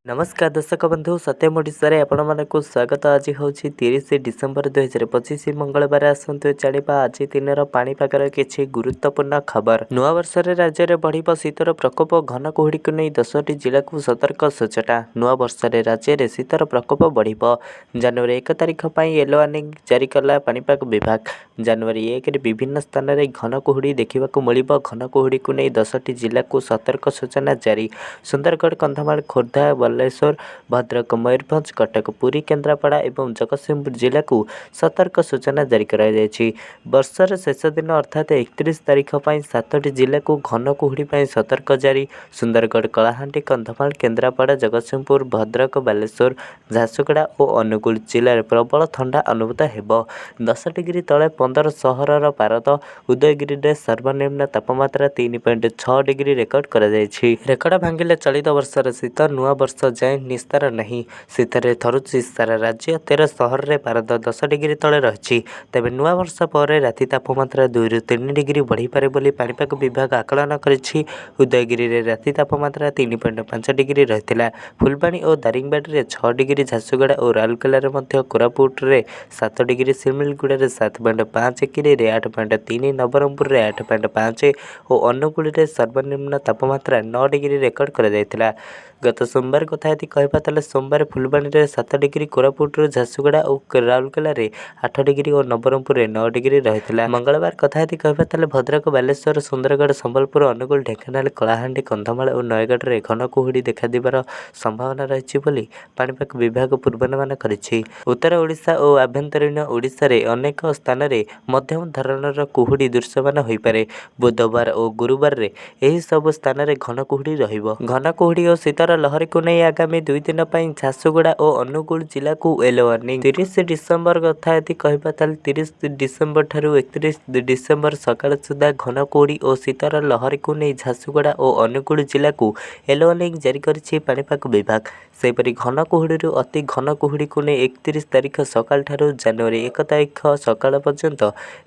नमस्कार दर्शक बंधु सत्यम ओडिशा रे आपण मानक स्वागत। आज हूँ 30 डिसेम्बर 2025 मंगलवार। आसतु जाना आज दिन पाणीपागर किसी गुरुत्वपूर्ण खबर। नूआ वर्ष राज्य में बढ़ शीतर प्रकोप। घन कुहुड़ी को नहीं 10टी जिला को सतर्क सूचना। नूआ वर्ष राज्य में शीतर प्रकोप बढ़ जनवरी 1 तारिख पर येलो वार्निंग जारी कला पाणीपाग विभाग। जनवरी 1 विभिन्न स्थान में घन कुहुड़ी देखा मिल। घन कुहुड़ी को नहीं 10टी जिला को सतर्क सूचना जारी। सुंदरगढ़, कंधमाल, खोर्धा, बालेश्वर, भद्रक, मयूरभंज, कटक, पुरी, केन्द्रापड़ा और जगतसिंहपुर जिला को सतर्क सूचना जारी कर वर्षर शेष दिन अर्थात 31 तारिख पर 7टी जिला को घन कुहुड़ी सतर्क जारी। सुंदरगढ़, कलाहांडी, कंधमाल, केन्द्रापड़ा, जगतसिंहपुर, भद्रक, बालेश्वर, झारसुगुड़ा और अनुगुल जिले में प्रबल ठंडा अनुभूत हो। 10 डिग्री तले 15 सहर पारद। उदयगिरी में सर्वनिम्न तापमात्रा 3.6 डिग्री रेकर्ड कर रेकर्ड भांगिले चलित वर्षर शीत नुआ वर्ष जाए निस्तार नहीं। शीतर थरुची सारा राज्य 13 सहर में पारद 10 डिग्री तले रही। तेज नुआ वर्ष पर राति तापमात्रा 2 ରୁ 3 डिग्री बढ़ीपे बोली पाणीपाग विभाग आकलन करिछि। उदयगिरी में राति तापमात्रा 3.5 डिग्री रही। फुलबाणी और दारिंगबाड़ी में 6 डिग्री, झारसुगुड़ा और राउरकेला कोरापुट में 7 डिग्री, सिमिलगुड़ा में 7.5, किरी 8.3, नवरंगपुर में 8.5 और अनुगुल में सर्वनिम्न तापमात्रा 9 डिग्री रेकर्ड कर गत सोमवार कथा यदि कहबा सोमवार फुलबाणी में 7 डिग्री, कोरापुट, झारसुगुड़ा और राउरकेला में 8 डिग्री और नवरंगपुर में 9 डिग्री रही। मंगलवार कथा यदि कहबा भद्रक, बालेश्वर, सुंदरगढ़, संबलपुर, अनुगुल, ढेंकानाल, कलाहांडी, कंधमाल और नयगढ़ में घन कुहुड़ी देखा संभावना रही पाणीपाग विभाग पूर्वानुमान करिछि। उत्तर ओडिशा और आभ्यंतरीण ओडिशा रे अनेक स्थान में मध्यम धरणर कुहुड़ी दृश्यमान हो पारे। बुधवार और गुरुवार रे एही सब स्थान में घन कुहुड़ी रहिबो। घन कुहुड़ी और शीतर लहरी को नहीं आगामी 2 दिन पर झारसुगुड़ा और अनुगुल जिला को येलो वार्निंग। 30 डिसेम्बर कथा यदि कहबा 30 डिसेम्बर ठारू 31 डिसेम्बर सकाळ सुधा घन कुहुड़ी और शीतर लहरी को नहीं झारसुगुड़ा और अनुगुल जिला को येलो वार्निंग जारी करिछि पाणीपाग विभाग। सेपरि घन कुहुड़ी अति घन कुहुड़ी को नहीं 31 तारिख सकाळ ठारू जनवरी 1 तारिख सकाळ पर्यंत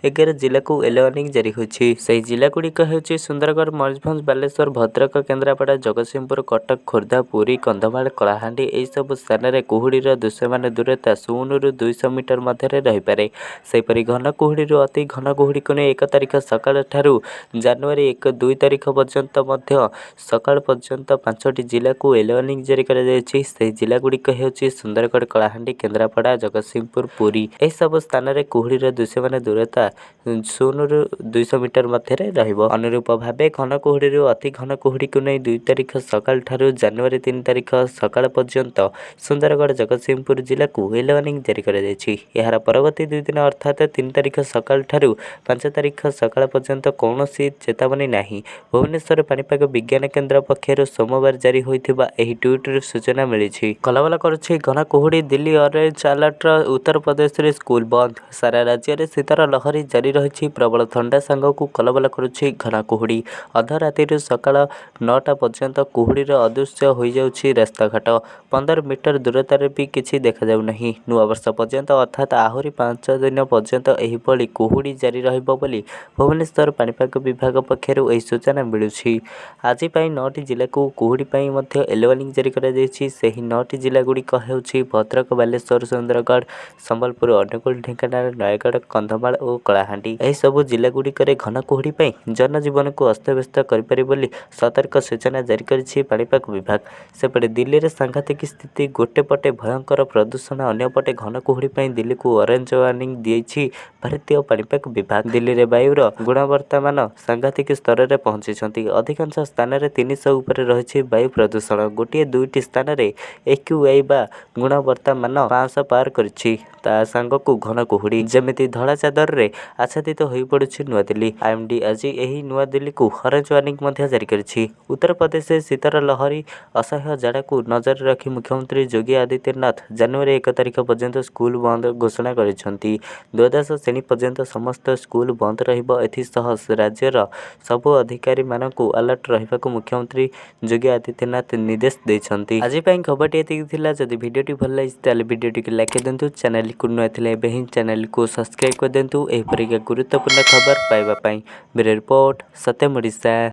11 जिला को येलो वार्निंग जारी होछि। सेही जिला गुड़िक हेउछि सुंदरगढ़, मयूरभंज, बालेश्वर, भद्रक, केन्द्रापड़ा, जगतसिंहपुर, कटक, खोर्धा, पुरी, कंधमाल, कलाहांडी एही सब स्थान में कुहुड़ीर दृश्यमान दूरता 0 ରୁ 200 मीटर मध्य रहीपे। सेपरि घन कुहुड़ी अति घन कुहुड़ी को नहीं 1 तारिख सकाळ ठारू जनवरी 1-2 तारिख पर्यंत सकाळ पर्यंत 5टी जिला को येलो वार्निंग जारी कर जिला गुड़िक हेउछि सुंदरगढ़, कलाहांडी, केन्द्रापड़ा, जगतसिंहपुर, पुरी एही सब स्थान में कुहुड़ीर दृश्यमान दूरता 0 ରୁ 200 मीटर मध्य रहिबो। अनुरूप भावे घन कुहुड़ी अति घन कुहुड़ी को नहीं 2 तारिख सकाळ ठारू जनवरी 3 तारिख सकाळ पर्यंत सुंदरगढ़, जगतसिंहपुर जिला को येलो वार्निंग जारी कर यार परवर्ती 2 दिन अर्थात 3 तारिख सकाळ ठारू 5 तारिख सकाळ पर्यंत कौनसी चेतावनी नहीं। भुवनेश्वर पाणीपाग विज्ञान केन्द्र पक्षर सोमवार जारी होइथिबा एही ट्वीट सूचना मिली। कलबल करुछि घन कुहुड़ी। Delhi orange alert. उत्तर प्रदेश रे स्कूल बंद। सारा राज्य में शीतर लहरी जारी रही। प्रबल ठंडा सांग को कलबल करुछि घन कुहुड़ी। अधराति सकाळ 9टा पर्यंत कुहुड़ीर अदृश्य हो जाଉଛି रास्ताघाट। 15 मीटर दूरतार भी किसी देखा जाऊ नहीं। नुआ वर्ष पर्यंत अर्थात आहरी 5 दिन पर्यंत एहिभଳି कुहुड़ी जारी रहिबो बोली भुवनेश्वर पाणीपाग विभाग पक्षर यह सूचना मिलुछि। आज 9टी जिला को कुहुड़ी येलो वार्निंग जारी कर 9टी जिला गुड़िक हेउछि भद्रक, बालेश्वर, सुंदरगढ़, संबलपुर, अनुगुल, ढेंकानाल, नयगढ़, कंधमाल और कलाहांडी एही सब जिला गुड़िक घन कुहुड़ी जनजीवन को अस्तव्यस्त करिपारे बोली सतर्क सूचना जारी करिछि पाणीपाग विभाग। सेपटे दिल्ली में सांघातिक स्थिति। गोटे पटे भयंकर प्रदूषण, अन्यपटे घन कुहुड़ी दिल्ली को ऑरेंज वार्निंग दिएछि भारतीय पाणीपाग विभाग। दिल्ली में वायुर गुणवत्ता मान सांघातिक स्तर में पहुंची। अधिकांश स्थान में 300 उपर रही वायु प्रदूषण। गोटे 2टी स्थान में AQI बा गुणवत्ता मान 500 पार करिछि। ता सांग को घन कुहुड़ी जमिति धड़ा चादर रे आच्छादित हो पड़ुछि नुआ दिल्ली। IMD आज यही नुआ दिल्ली को ऑरेंज वार्निंग जारी करिछि। उत्तर प्रदेश में शीतर लहरी असह्य जाड़ा को नजर रखी मुख्यमंत्री योगी आदित्यनाथ जनवरी 1 तारिख पर्यंत स्कूल बंद घोषणा करिसेंति। द्वादश श्रेणी पर्यंत समस्त स्कूल बंद रहिबो। एथिसह राज्यर सबु अधिकारी मानकु अलर्ट रहिबाकु मुख्यमंत्री योगी आदित्यनाथ निर्देश दैछंति। आज पई खबरटी एतिक थिला। जदि वीडियोटी भल लागिस ताले वीडियोटी को लाइक देंतु। चैनल को नया थिले एबे ही चैनल को सब्सक्राइब कर देंतु। एही परिका गुरुत्वपूर्ण खबर पाइबा पई। ब्यूरो रिपोर्ट सत्यम ओडिशा।